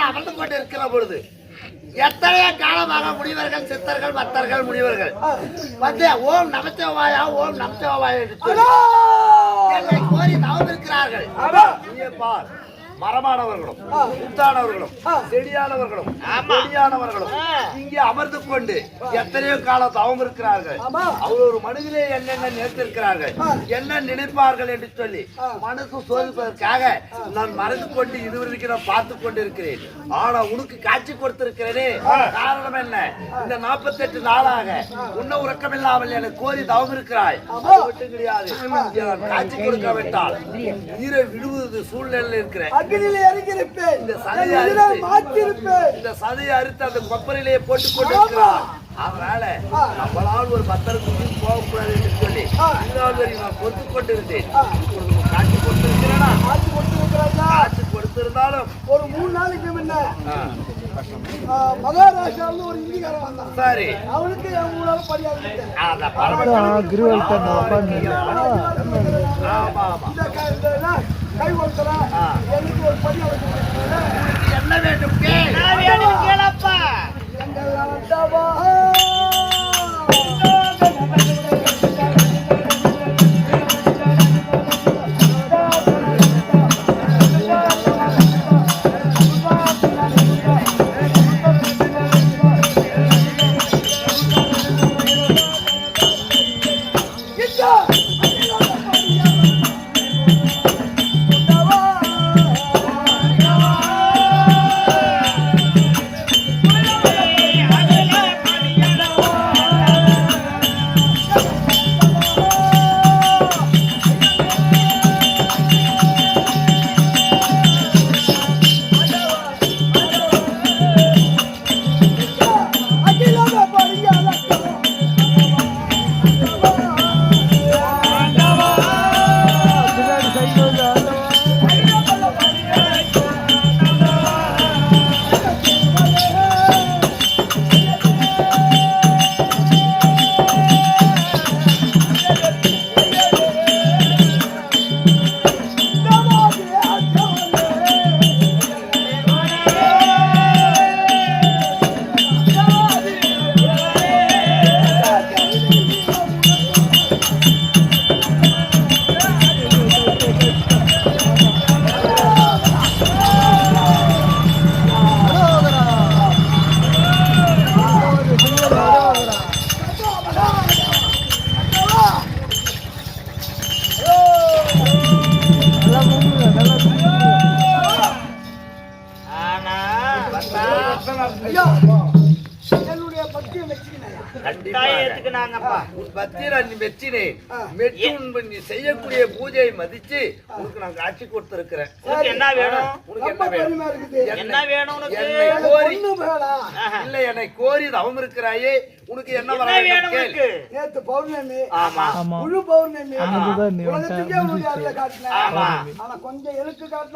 அமர்ந்து கொண்டு இருக்கிற பொழுது எத்தனையோ காலமாக முனிவர்கள் சித்தர்கள் பக்தர்கள் முனிவர்கள் வந்து ஓம் நமச்சிவாயா ஓம் நமச்சிவாயா என்று என்னை கோரி தவம் இருக்கிறார்கள். மரமானவர்களும் முத்தானவர்களும் செடியானவர்களும் கொடியானவர்களும் இங்கே அமர்ந்து கொண்டு எத்தனையோ காலம் தவம் இருக்கிறார்கள். அவர் ஒரு மனதிலே என்னென்ன நினைத்திருக்கிறார்கள், என்ன நினைப்பார்கள் என்று சொல்லி மனசு சோதிப்பதற்காக நான் மறந்து கொண்டு இதுவரைக்கும் நான் பார்த்து கொண்டு இருக்கிறேன். ஆனா உனக்கு காட்சி கொடுத்திருக்கிறேனே, காரணம் என்ன? இந்த 48 நாளாக உன்ன உறக்கமில்லாமல் எனக்கு கோரி தவம் இருக்கிறாய். மட்டும் கிடையாது, காட்சி கொடுக்காவிட்டால் உயிரை விடுவது சூழ்நிலையில் இருக்கிறேன். இந்த சதையை அறுத்து அந்த கொப்பரையிலேயே போட்டுக் கொண்டிருக்கிறார். அதனால நம்மளால் ஒரு பக்தருக்கு போகக்கூடாது என்று சொல்லி நான் பொறுத்து கொண்டிருந்தேன். காட்சி கொடுத்திருக்கிறேனா? காட்சி கொடுத்திருந்தாலும் ஒரு 3 நாளைக்கு முன்ன மகாராஷ்டிரால ஒரு இந்திக்காரன் வந்தான். சரி, அவனுக்கு ஊரால படியாது. கை ஒருத்தரா எனக்கு ஒரு படி என்ன வேண்டும் கேளப்பா. செய்யக்கூடிய பூஜையை மதிச்சு உனக்கு நான் காட்சி கொடுத்திருக்கிறேன். என்ன வேணும்? என்ன வேணும்? இல்ல என்னை கோரி தவம் இருக்கிறாயே, உனக்கு என்ன வேணும்? நேத்து பௌர்ணமி, முழு பௌர்ணமி, ஆனா கொஞ்சம் எழுத்து காட்டுற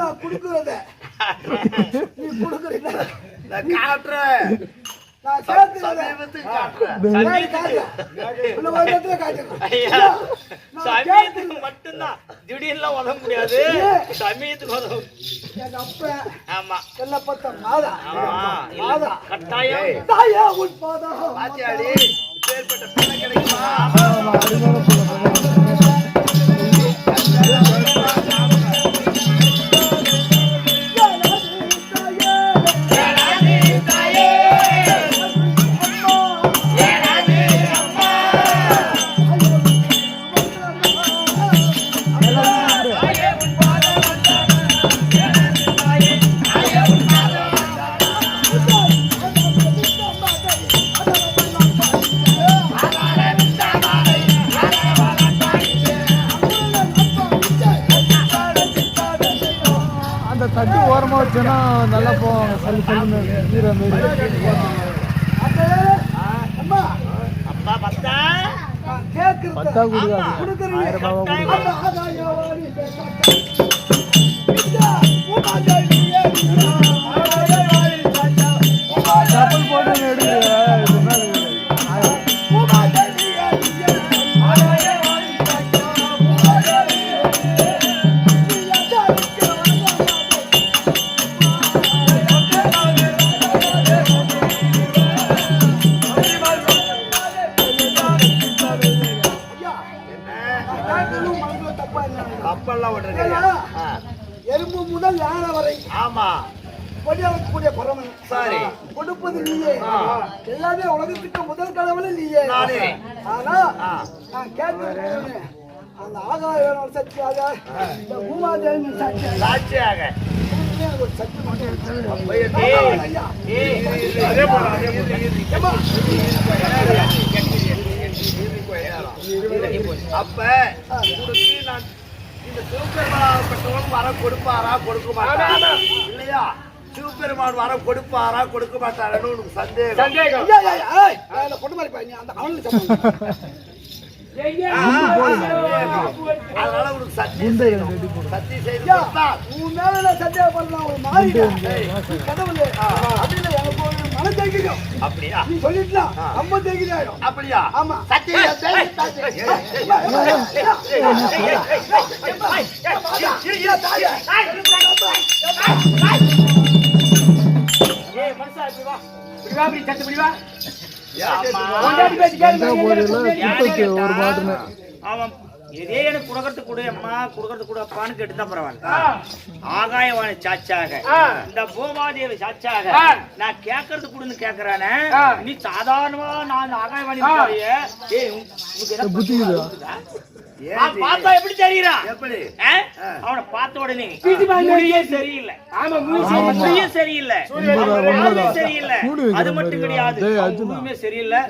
நான் குடுக்குறத நீ குடுக்குறீங்க மட்டும்தான் திடீர்லாம் உதவ முடியாது. சமயத்துக்கு உதவும். ஆமா, செல்லப்பட்ட மாதா கட்டாயம் பாத்தியாடி பேர்பட்ட பிள்ளை கிடைக்குமா? தட்டி ஓரமாக வச்சோன்னா நல்லா போவாங்க. சல்லு சல்லுன்னு நீரை மாரி. பத்தா கொடுக்காது, 1000 ரூபா டபுள் போட்டு எடுங்க. கப்பல்லாம் விட்டுருக்கீங்க. எறும்பு முதல் யானை வரை ஆமா படியாளக்கூடிய பரமன் சரி கொடுப்பது நீயே. எல்லாமே உலகத்துக்கு முதல் கடவுளே நீயே. நானே. ஆனா நான் கேட்கிறேன், அந்த ஆகாய சக்தியாக இந்த பூமாதேவி சாட்சியாக ஒரு சக்தி மட்டும் அப்ப நான் இந்த சிவபெருமான் வரம் கொடுப்பாரா கொடுக்க மாட்டாரா இல்லையா? சிவபெருமான் வரம் கொடுப்பாரா கொடுக்க மாட்டாரான்னு உனக்கு சந்தேகம். கொண்டு மாதிரி அந்த அவனுக்கு அதனால உனக்கு சத்தியம் செய்து உன் மேல சந்தேகப்படலாம் ஒரு மாதிரி கடவுள் அதுல எனக்கு ஒரு மன தைரியம். அப்படியா? நீ சொல்லிட்டுலாம் ரொம்ப தைரியம். அப்படியா? ஆமா அவன் இதே எனக்கு குடுக்கறதுக்கு கூட அம்மா குடுக்கறதுக்கு கூட அப்பான்னு கேட்டுதான் பரவாயில்ல. ஆகாயவாணி சாட்சாக இந்த பூமாதேவி சாட்சாக நான் கேட்கறது கூடன்னு கேக்குறானே, நீ சாதாரணமா நான் ஆகாயவாணி பார்த்தா எப்படி தெரியுறா? எப்படி? அவனை பார்த்த உடனே முடியே சரியில்லை. ஆமா முடியே சரியில்லை, சரியில்லை. அது மட்டும் கிடையாது, ஒண்ணுமே சரியில்லை.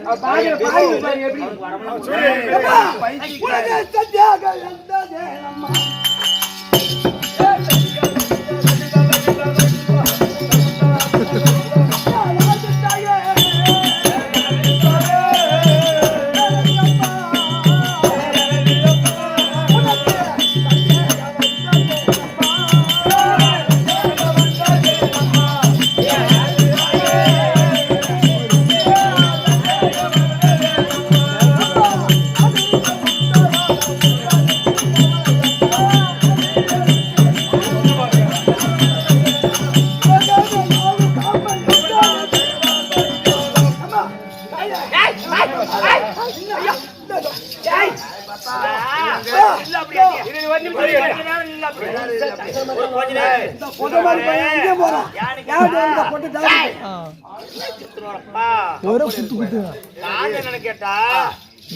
கேட்டா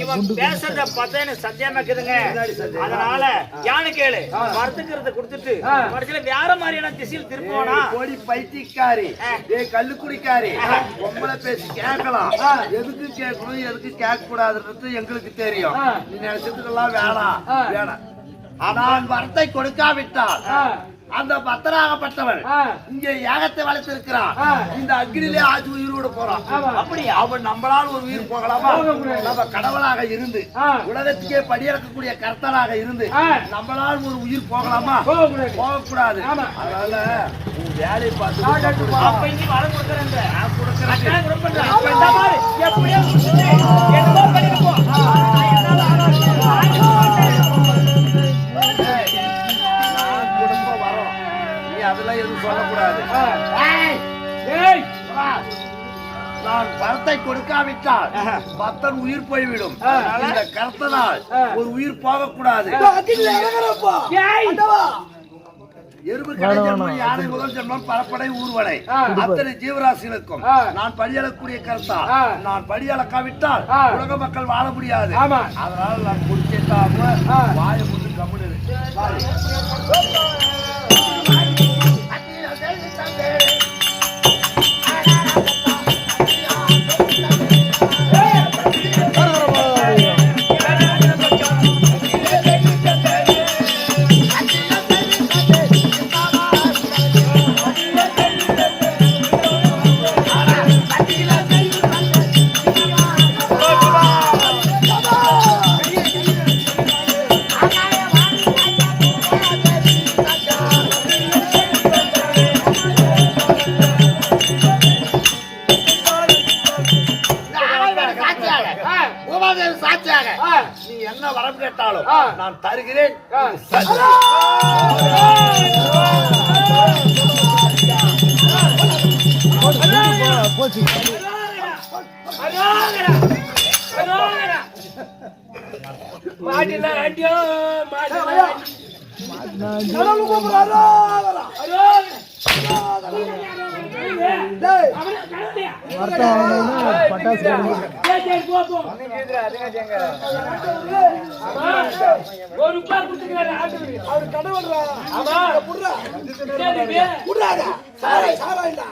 இவன் பேசுறத பார்த்தா எனக்கு சத்தியமா இருக்குதுங்க. அதனால யானை கேளு மறுத்துக்கிறத கொடுத்துட்டு கடைசியில வேற மாதிரியான திசையில் திருப்போனா கோடி பைத்தியக்காரி கல்லுக்குடிக்காரி பொம்பளை பேசி கேட்கலாம். எதுக்கு கேட்கணும் எதுக்கு கேட்க கூடாதுன்றது எங்களுக்கு தெரியும். நீ நினைச்சதுக்கெல்லாம் வேணாம். நான் வரத்தை கொடுக்காவிட்டால் அந்த பக்தராகப்பட்டவன் இங்கே யாகத்தை வளர்த்திருக்கிறான். இந்த அக்னியிலே ஆச்சு உயிரோடு போறான். அப்படி அவன் நம்மளால் ஒரு உயிர் போகலாமா? நம்ம கடவுளாக இருந்து உலகத்துக்கே படியிறக்கக்கூடிய கர்த்தனாக இருந்து நம்மளால் ஒரு உயிர் போகலாமா? போகக்கூடாது. அதனால உன் வேலையை பார்த்து அதெல்லாம் எதுவும் சொல்லக்கூடாது. நான் வரத்தை கொடுக்காவிட்டால் பக்தன் உயிர் போய்விடும். இந்த கர்த்தனால் ஒரு உயிர் போகக்கூடாது. எறும்பு கடை ஜென்மம், யானை முதல் ஜென்மம், பரப்படை ஊர்வடை அத்தனை ஜீவராசிகளுக்கும் நான் படியளக்கூடிய கர்த்தா. நான் படியளக்காவிட்டால் உலக மக்கள் வாழ முடியாது. அதனால நான் குடிச்சாம வாய முட்டு கம்முனு நீ என்ன வரம் கேட்டாலும் நான் தருகிறேன். கடவுள் கூப்பிடுறாரா டேய் வருத்தம் வாங்கினோன்னு பட்டாசு அவர் கடவுள்ரா புடுறா புடுறாடா சாரா இல்ல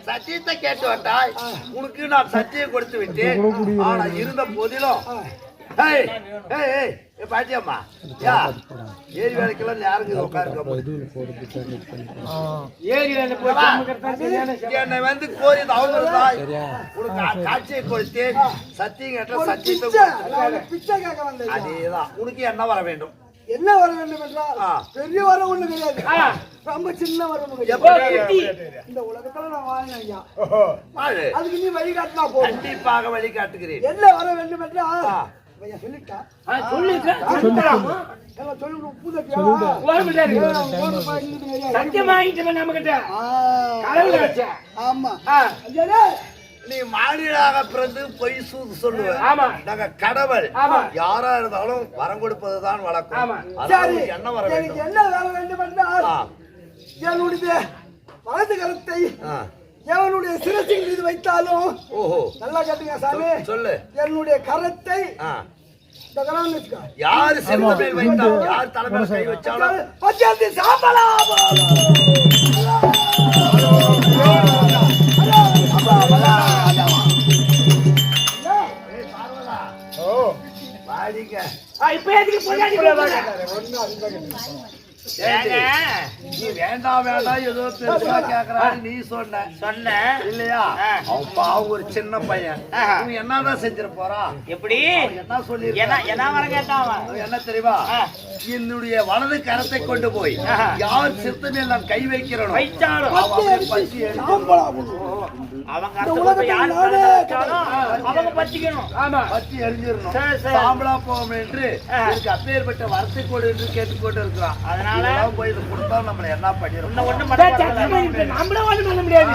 சத்தியத்தை கேட்டு வந்தாய் உனக்கு நான் சத்தியம் கொடுத்து விட்டேன் ஆனா இருந்த போதிலும் பாட்டியம்மா ஏரி வேலைக்கெல்லாம் யாருங்க உட்காருக்க என்னை வந்து கோரி அவங்கள்தான் உனக்கு காட்சியை கொடுத்தேன் சத்தியம் கேட்ட சத்தியத்தை பிச்சை கேட்க வந்தேன் அதேதான் உனக்கு என்ன வர வேண்டும் என்ன வர வேண்டும் என்றால் பெரிய வரம் ஒண்ணு கிடையாது ரொம்ப சின்ன வரம் இந்த உலகத்துல நான் வாழ்ந்தேன் ஐயா அதுக்கு நீ வழிகாட்டினா போதும் கண்டிப்பாக வழிகாட்டுகிறேன் என்ன வர வேண்டும் என்றால் சொல்லிட்டா நீ மாநிலாக பிறந்து பொய் சூது சொல்லுவ நாங்க கடவுள் யாரா இருந்தாலும் வரம் கொடுப்பதுதான் வழக்கம் என்ன வர வேண்டும் என்ன வர வேண்டும் என்றால் என்னுடைய வலது கரத்தை எவனுடைய சிரசின் மீது வைத்தாலும் நல்லா கேட்டுங்க சாமி சொல்லு என்னுடைய கரத்தை யாரு சிறந்த பேர் வைத்தாலும் யார் தலைமையில கை வச்சாலும் பஞ்சாயத்து சாம்பலா இப்ப நீ வேண்டாம் வேண்டாம் ஏதோ பெருசா கேக்குறாரு நீ சொன்ன இல்லையா அப்பா ஒரு சின்ன பையன் என்னதான் செஞ்சிட போறா எப்படி என்ன சொல்லி என்ன வர கேட்டான் என்ன தெரியுமா என்னுடைய வலது கரத்தை கொண்டு போய் யார் சிறுத்தை மேல் நான் கை வைக்கிறோம் வைச்சாலும் அவங்க பச்சிக்கணும் பச்சி எரிஞ்சிடணும் சாம்பலா போவோம் என்று அப்பேற்பட்ட வரத்தை கொடு என்று கேட்டுக்கொண்டு இருக்கிறான் அதனால போய் இது கொடுத்தா நம்மள என்ன பண்ணிடும் நம்மள ஒண்ணு பண்ண முடியாது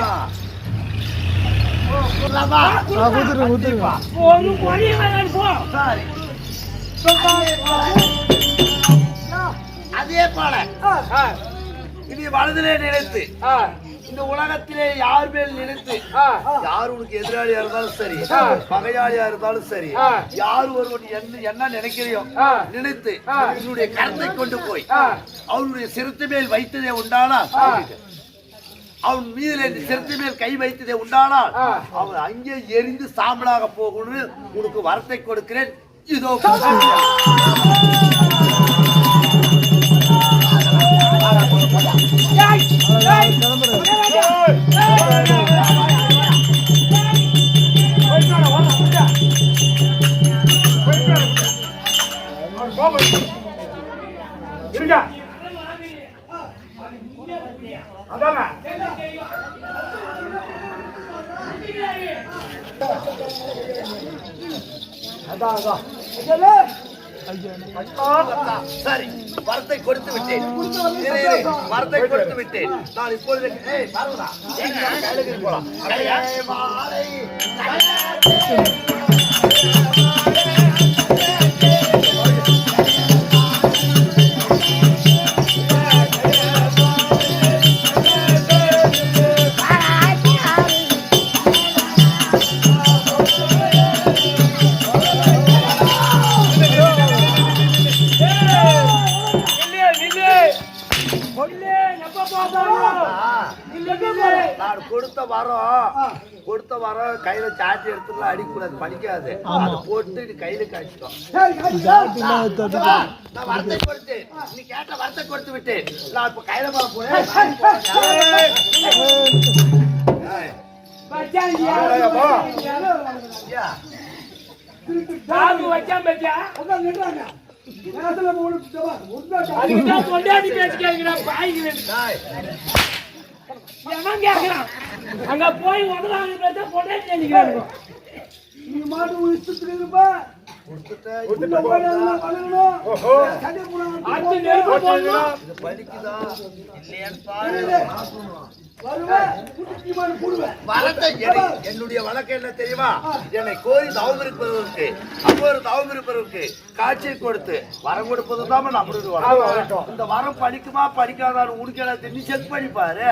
அதே போல இது வலதிலே நினைத்து இந்த உலகத்திலே யார் மேல் நினைத்து யார் உனக்கு எதிராளியா இருந்தாலும் சரி பகையாளியா இருந்தாலும் சரி யார் ஒருவன் என்ன நினைக்கிறியோ நினைத்து என்னுடைய கருத்தை கொண்டு போய் அவனுடைய சிறுத்தை மேல் வைத்ததே உண்டானால் அவன் மீதிலே சிறுத்தை மேல் கை வைத்ததே உண்டானால் அவன் அங்கே எரிந்து சாம்பலாக போகணும்னு உனக்கு வரத்தை கொடுக்கிறேன் இதோ சரி வரத்தை கொடுத்து விட்டேன் வரத்தை கொடுத்து விட்டேன் நான் இப்பொழுது போலாம் கொடுத்த வரம் கையில சாட்டி எடுத்துலாம் அடிக்கூடாது படிக்காது அதை போட்டு நீ கையில காய்ச்சிட்டோம் நான் வரத்தை கொடுத்து நீ கேட்ட வரத்தை கொடுத்து விட்டேன் நான் இப்ப கையில வர போறேன் அங்க போய் நீ மாட்டு இஷ்டத்துக்கு இருப்ப உள்ள போடணும், பண்ணணும். சண்டை போடணும். இது பலிக்குதா இல்லையான்னு பாரு. வருவேன், குட்டி மாதிரி போடுவேன். வரத்தை என்னுடைய வழக்கம் என்ன தெரியுமா? என்னை கோரி தவம் இருப்பதற்கு அவ்வொரு தவம் இருப்பதற்கு காட்சியை கொடுத்து வரம் கொடுப்பது தான் நம்மளுடைய வரம். இந்த வரம் படிக்குமா படிக்காதான்னு உனக்கு தெரிஞ்சு செக் பண்ணி பாரு.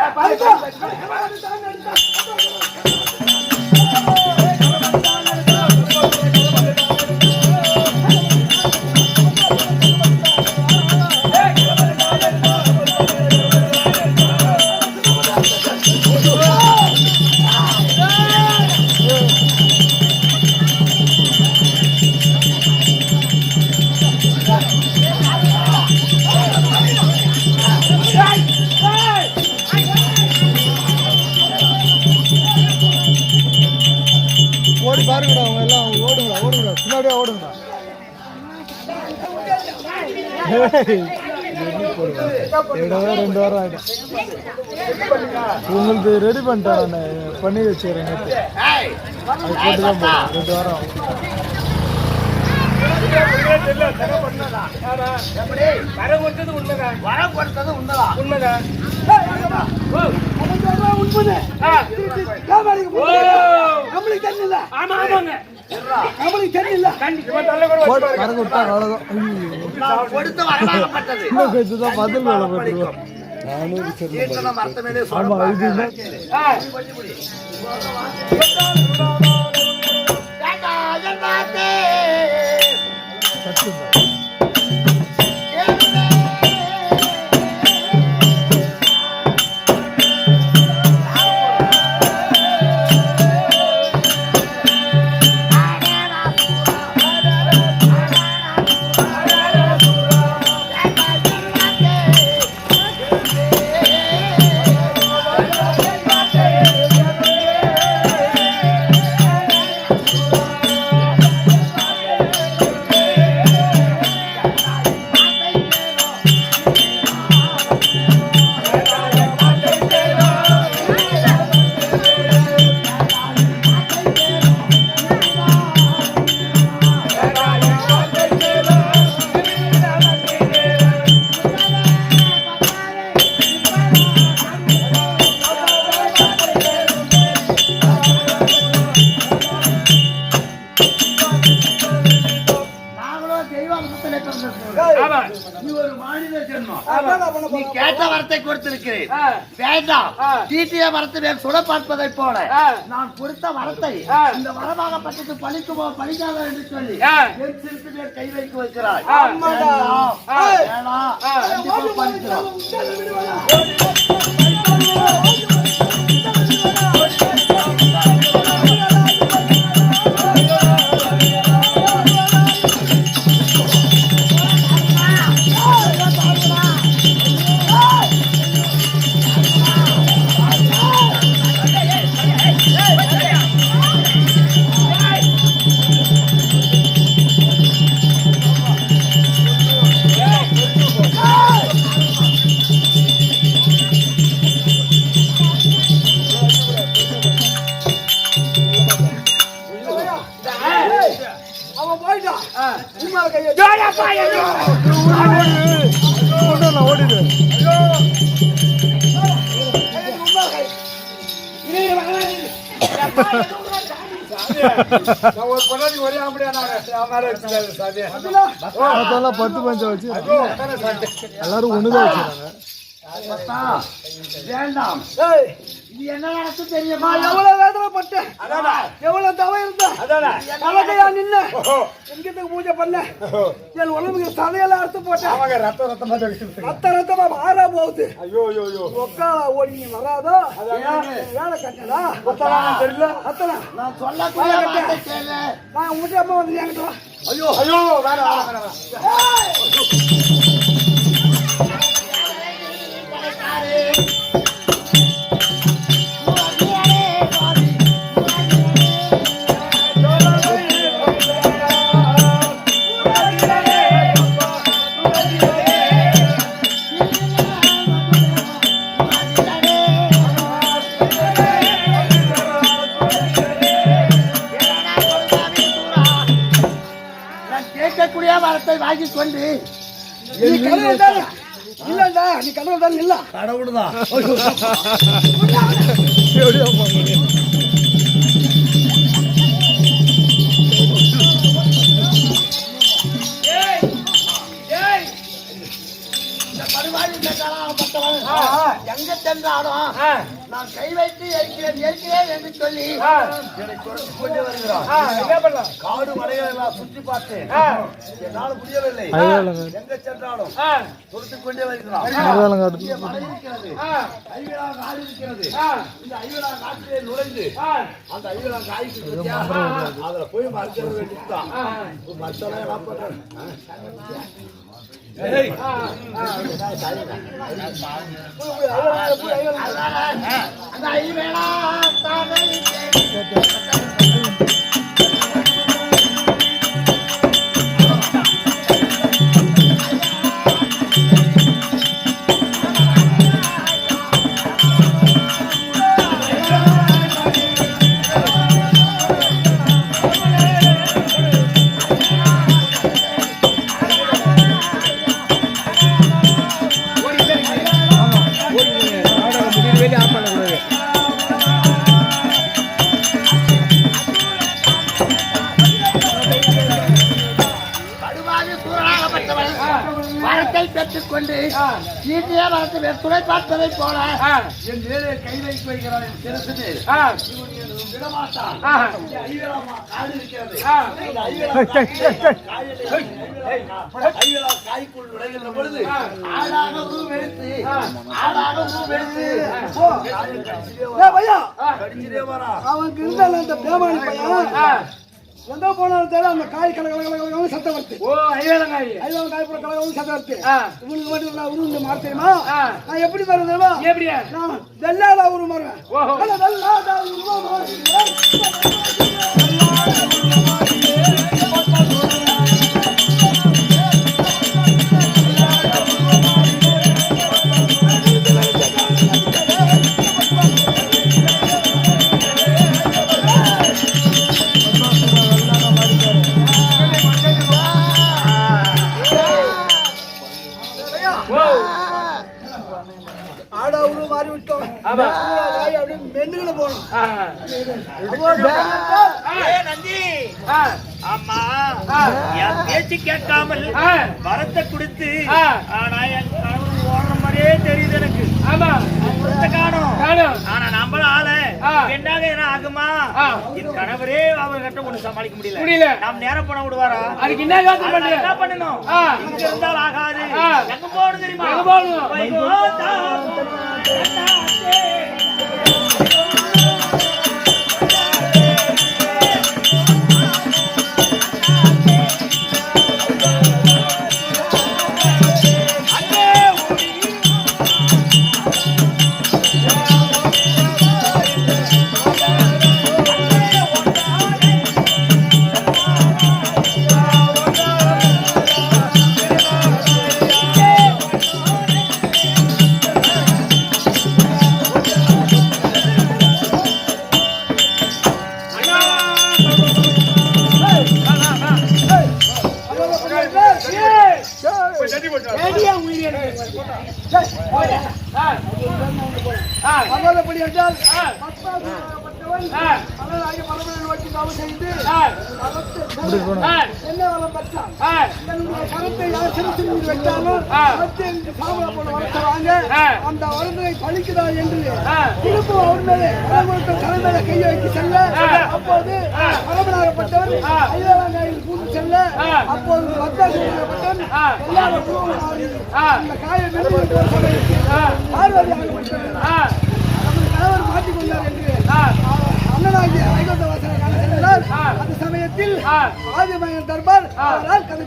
ஓடி பாருங்கடா, அவங்க எல்லாம் ஓடுங்கடா, ஓடுங்கடா, பின்னாடியே ஓடுங்கடா. ரெண்டு வாரம் ஆகிடும். உங்களுக்கு ரெடி பண்ணிட்டேன், நான் பண்ணி வச்சுக்கிறேன். ஏய், அது போட்டு தான் போகிறேன். 2 வாரம் ஆகும். எப்படி? வரம் கொடுத்தது உண்மைதான். உண்மைதான். நம்மளுக்கு தெரியல. நம்மளுக்கு தெரியல. வரம் கொடுத்தா அவ்வளோதான். நான் கொடுத்த வரமாகப்பட்டது. இன்னும் கொஞ்சம் தான் பதில் வேலை போட்டுருவோம். நானும் சரி. ஏற்கனவே மரத்த மேலே ஆமா, இதுதான் சத்து. நீ கேட்ட வரத்தை கொடுத்திருக்கிறேன். வேண்டாம், தீட்டிய வரத்தை சுட பார்ப்பதை போல நான் கொடுத்த வரத்தை இந்த வரமாகப்பட்டது பழிக்குமோ பழிக்காதோ என்று சொல்லி என் சிறுத்து மேல் கை வைக்க வைக்கிறாய். ஓடிடு. அதெல்லாம் 10 பஞ்சம் வச்சு எல்லாரும் ஒண்ணுதான் வச்சுறாங்க. வேண்டாம், இது என்ன நடக்கும் தெரியுமா? எவ்வளவு வேதனைப்பட்டேன், எவ்வளவு தவம் இருந்தேன், அழகையா நின்ன எங்கிட்ட பூஜை பண்ண என் உடம்புக்கு சதையெல்லாம் அறுத்து போட்டேன். ரத்தமா மாறா போகுது. ஒக்கால ஓடி நீ வராதோ வேலை கட்டடா தெரியல. அத்தனை நான் சொல்லக்கூடிய வார்த்தை கேளு. நான் உங்கள்கிட்ட அப்பா வந்து என்கிட்ட வா. ஐயோ ஐயோ, வேணாம். வரத்தை வாங்கி கொண்டு நீ கனவு தானே இல்லடா நீ கனவு தானே இல்ல கடவுள் தான் எங்க சென்றாலும் நான் கை வைத்து இருக்கிறேன் என்று சொல்லி என்னை துரத்து கொண்டு வருகிறான். காடு மலைகளை எல்லாம் சுற்றி பார்த்தேன், என்னால் முடியவில்லை. எங்க சென்றாலும் துரத்து கொண்டே வருகிறான். இங்கே மலை இருக்கிறது, ஐவிழா காடு இருக்கிறது. இந்த ஐவிழா காட்டிலே நுழைந்து அந்த ஐவிழா காய்க்கு அதுல போய் மறைச்சிட வேண்டியதுதான். மறைச்சலாம் என்ன பண்றேன்? வரத்தை பெற்றுக்கொண்டு துணை பார்த்ததை போல என் மேலே கை வைத்து வைக்கிறார். என் சிறப்பு விடமாட்டான். காய்க்குள் நுழைகின்ற பொழுது ஆளாக உருவெடுத்து கடிச்சிட்டே வரா. அவனுக்கு இருந்தால அந்த பேமானி பையன் எங்க போனாலும் தேவை அந்த காய் கலகலகலகலன்னு சத்தம் வருது. ஐயாயிரம் போல கலகலன்னு சத்தம் வருது. இவனுக்கு மட்டும் நான் உருண்டு மாறு தெரியுமா? நான் எப்படி மாறுவேன் தெரியுமா? எப்படியா? நான் வெள்ளாடா உரு மாறுவேன். வெள்ளாடா உருவா மாறுவேன். பேச்சு கேட்காமல் வரத்தை கொடுத்து ஆனா என் கணவன் ஓடுற மாதிரியே தெரியுது எனக்கு. காணும் ஆனா நம்மள ஆளு என்னாக என்ன ஆகுமா? என் கணவரே அவர்கிட்ட ஒண்ணு சமாளிக்க முடியல. நாம் நேரம் போன விடுவாரா? அதுக்கு என்ன பண்ணணும்? இங்க இருந்தால் ஆகாது. எங்க போகணும் தெரியுமா? அந்த வருடனை பழிக்குதா என்று திரும்ப அவர் மேலே தலைமையில கையை வைத்து செல்ல அப்போது பரமனாகப்பட்டவர் ஐயாயிரம் கூட்டு செல்ல அப்போது பத்தாயிரப்பட்டவன் எல்லாரும் அந்த காயை பார்வதி ஆகப்பட்டவர் கணவர் மாற்றிக்கொண்டார் என்று அண்ணனாகிய ஐகோந்த வாசனை காண சென்றார். அந்த சமயத்தில் ஆதிமகன் தர்பார் அவரால் கதை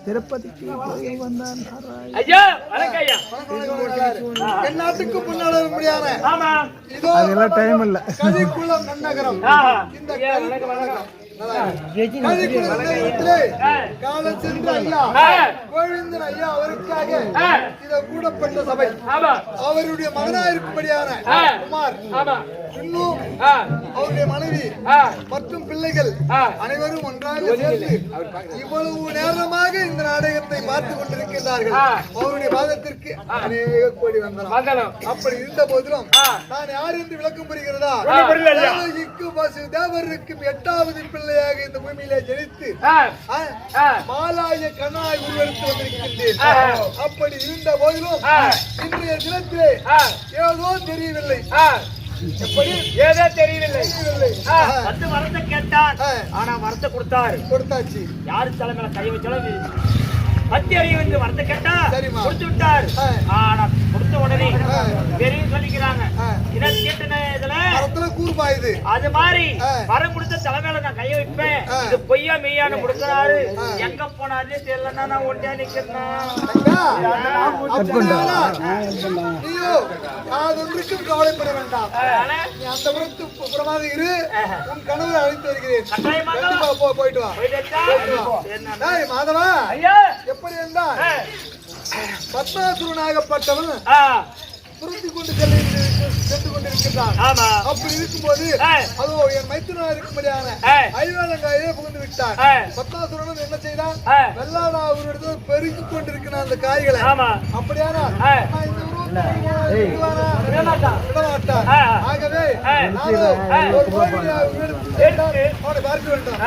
திருப்பதிக்கு போய் வந்தான் ஐயா வணக்கம் ஐயா. என் நாட்டுக்கு முன்னாடி முடியாத ஆமா. இதோ அதெல்லாம் டைம் இல்ல. கதிக்குளம் நன்னகரம். ஆஹா. இந்த ஐயா, வணக்கம் வணக்கம். கதிக்குளம் நன்னகரத்திலே காலம் சென்ற ஐயா கோவிந்தன் ஐயா அவருக்காக இத கூடப்பட்ட சபை. ஆமா. அவருடைய மகனா இருக்கும்படியான குமார் ஆமா. இன்னும் அவருடைய மனைவி மற்றும் பிள்ளைகள் அனைவரும் ஒன்றாக சேர்ந்து இவ்வளவு நேரமாக இந்த நாடகத்தை பார்த்துக் கொண்டிருக்கின்றார்கள். அவருடைய பாதத்திற்கு அநேக கோடி வந்தனம். அப்படி இருந்த போதிலும் நான் யார் என்று விளக்கம் புரிகிறதா? தேவருக்கும் 8வது பிள்ளையாக இந்த பூமியிலே ஜெனித்து மாலாய கண்ணாய் உருவெடுத்து வந்திருக்கின்றேன். அப்படி இருந்த போதிலும் இன்றைய தினத்திலே ஏதோ தெரியவில்லை. எப்படி ஏதோ தெரியவில்லை. வந்து வரத்தை கேட்டான். ஆனா வரத்தை கொடுத்தாச்சு. யாரு தலைமையில கை வச்சாலும் பத்தி அறிவு வந்து வரத்தை கேட்டா கொடுத்து விட்டார். ஆனா கொடுத்த உடனே பெரிய சொல்லிக்கிறாங்க இதை கேட்டுன இதுல கூர்பாயுது. அது மாதிரி வரம் கொடுத்த தலைமையில நான் கைய வைப்பேன். இது பொய்யா மெய்யான்னு கொடுக்கிறாரு. எங்க போனாரு தெரியலன்னா நான் ஒண்டியா நிக்கிறேன். கவலைப்பட வேண்டாம். நீ அந்த புறமாக இரு. உன் கணவரை அழைத்து வருகிறேன். போயிட்டு வா. மாதவா எப்படி இருந்தால் பத்மாசுரனாகப்பட்டவன் புரிந்து கொண்டு சென்று கொண்டிருக்கின்றான். அப்படி இருக்கும்போது அதோ என் மைத்துனா இருக்கும்படியான ஐவேலங்காயே புகுந்து விட்டான். பத்மாசுரனும் என்ன செய்தான்? வெள்ளாடா அவரிடத்துல பெருக்கிக் கொண்டிருக்கிறான் அந்த காய்களை. அப்படியானா ஆகவே ஒரு கோவிலை அவனை பார்க்க வேண்டும்.